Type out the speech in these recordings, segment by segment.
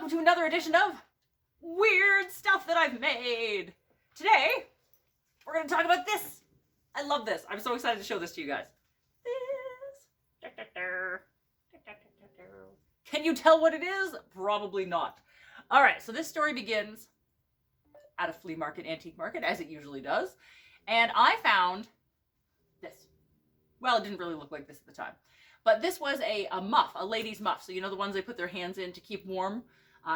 welcome to another edition of Weird Stuff That I've Made. Today, we're going to talk about this. I love this. I'm so excited to show this to you guys. This. Can you tell what it is? Probably not. All right, so this story begins at a flea market, antique market, as it usually does. And I found this. Well, it didn't really look like this at the time. But this was a muff, a lady's muff. So you know the ones they put their hands in to keep warm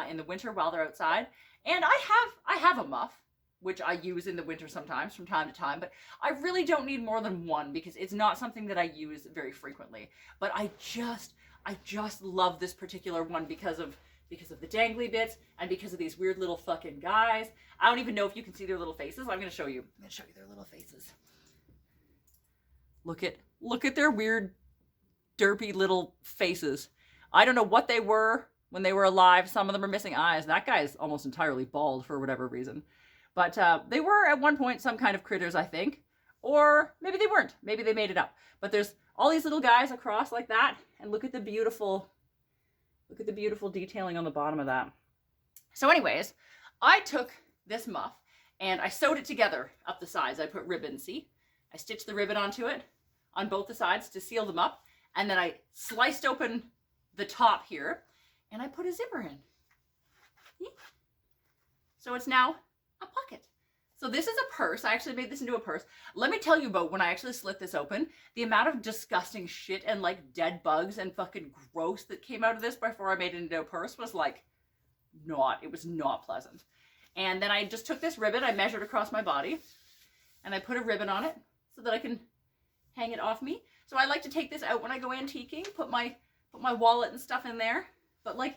in the winter while they're outside. And I have a muff, which I use in the winter sometimes from time to time. But I really don't need more than one because it's not something that I use very frequently. But I just love this particular one because of the dangly bits and because of these weird little fucking guys. I don't even know if you can see their little faces. I'm going to show you. I'm going to show you their little faces. Look at their weird derpy little faces. I don't know what they were when they were alive. Some of them are missing eyes. That guy is almost entirely bald for whatever reason. But they were at one point some kind of critters, I think. Or maybe they weren't. Maybe they made it up. But there's all these little guys across like that. And look at the beautiful detailing on the bottom of that. So anyways, I took this muff and I sewed it together up the sides. I put ribbon, see? I stitched the ribbon onto it on both the sides to seal them up. And then I sliced open the top here and I put a zipper in. So it's now a pocket. So this is a purse. I actually made this into a purse. Let me tell you about when I actually slit this open, the amount of disgusting shit and like dead bugs and fucking gross that came out of this before I made it into a purse was like it was not pleasant. And then I just took this ribbon, I measured across my body and I put a ribbon on it so that I can hang it off me. So I like to take this out when I go antiquing, put my wallet and stuff in there. But like,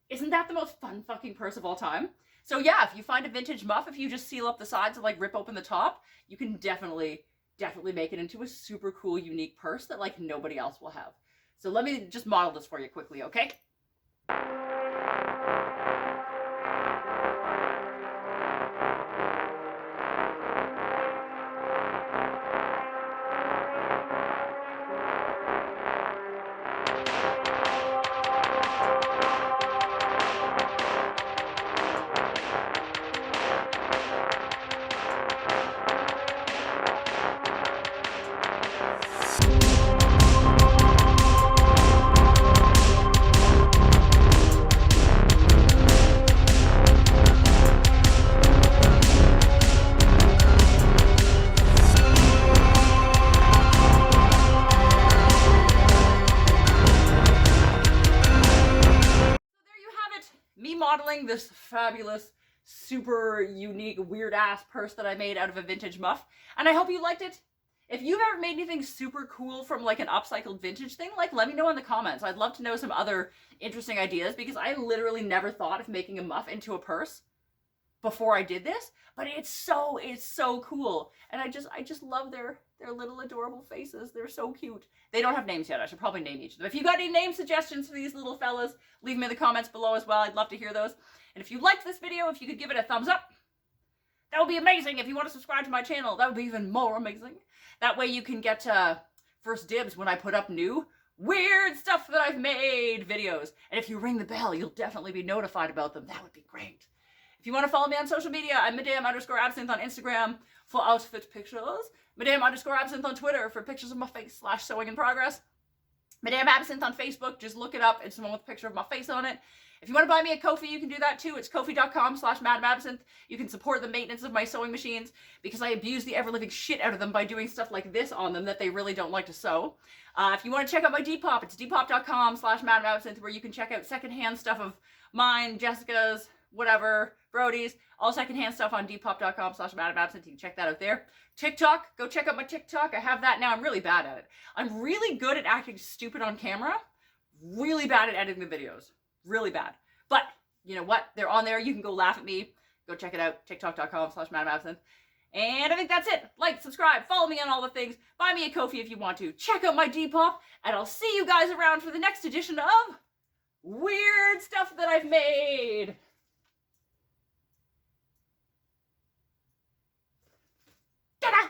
isn't that the most fun fucking purse of all time? So yeah, if you find a vintage muff, if you just seal up the sides and like rip open the top, you can definitely make it into a super cool, unique purse that like nobody else will have. So let me just model this for you quickly, okay? Modeling this fabulous, super unique, weird ass purse that I made out of a vintage muff, and I hope you liked it. If you've ever made anything super cool from like an upcycled vintage thing, like let me know in the comments. I'd love to know some other interesting ideas because I literally never thought of making a muff into a purse before I did this, but it's so cool. And I just love their little adorable faces. They're so cute. They don't have names yet. I should probably name each of them. If you got any name suggestions for these little fellas, leave them in the comments below as well. I'd love to hear those. And if you liked this video, if you could give it a thumbs up, that would be amazing. If you want to subscribe to my channel, that would be even more amazing. That way you can get first dibs when I put up new weird stuff that I've made videos. And if you ring the bell, you'll definitely be notified about them. That would be great. If you want to follow me on social media, I'm Madame_Absinthe on Instagram for outfit pictures. Madame_Absinthe on Twitter for pictures of my face / sewing in progress. Madame Absinthe on Facebook, just look it up. It's the one with a picture of my face on it. If you want to buy me a Ko-fi, you can do that too. It's kofi.com/MadamAbsinthe. You can support the maintenance of my sewing machines because I abuse the ever-living shit out of them by doing stuff like this on them that they really don't like to sew. If you want to check out my Depop, it's depop.com/MadamAbsinthe where you can check out secondhand stuff of mine, Jessica's, whatever, Brody's, all secondhand stuff on depop.com/MadamAbsinthe. You can check that out there. TikTok, go check out my TikTok. I have that now. I'm really bad at it. I'm really good at acting stupid on camera. Really bad at editing the videos. Really bad. But you know what? They're on there. You can go laugh at me. Go check it out. TikTok.com/MadamAbsinthe. And I think that's it. Like, subscribe, follow me on all the things. Buy me a Ko-fi if you want to. Check out my Depop. And I'll see you guys around for the next edition of Weird Stuff That I've Made. Ta-da!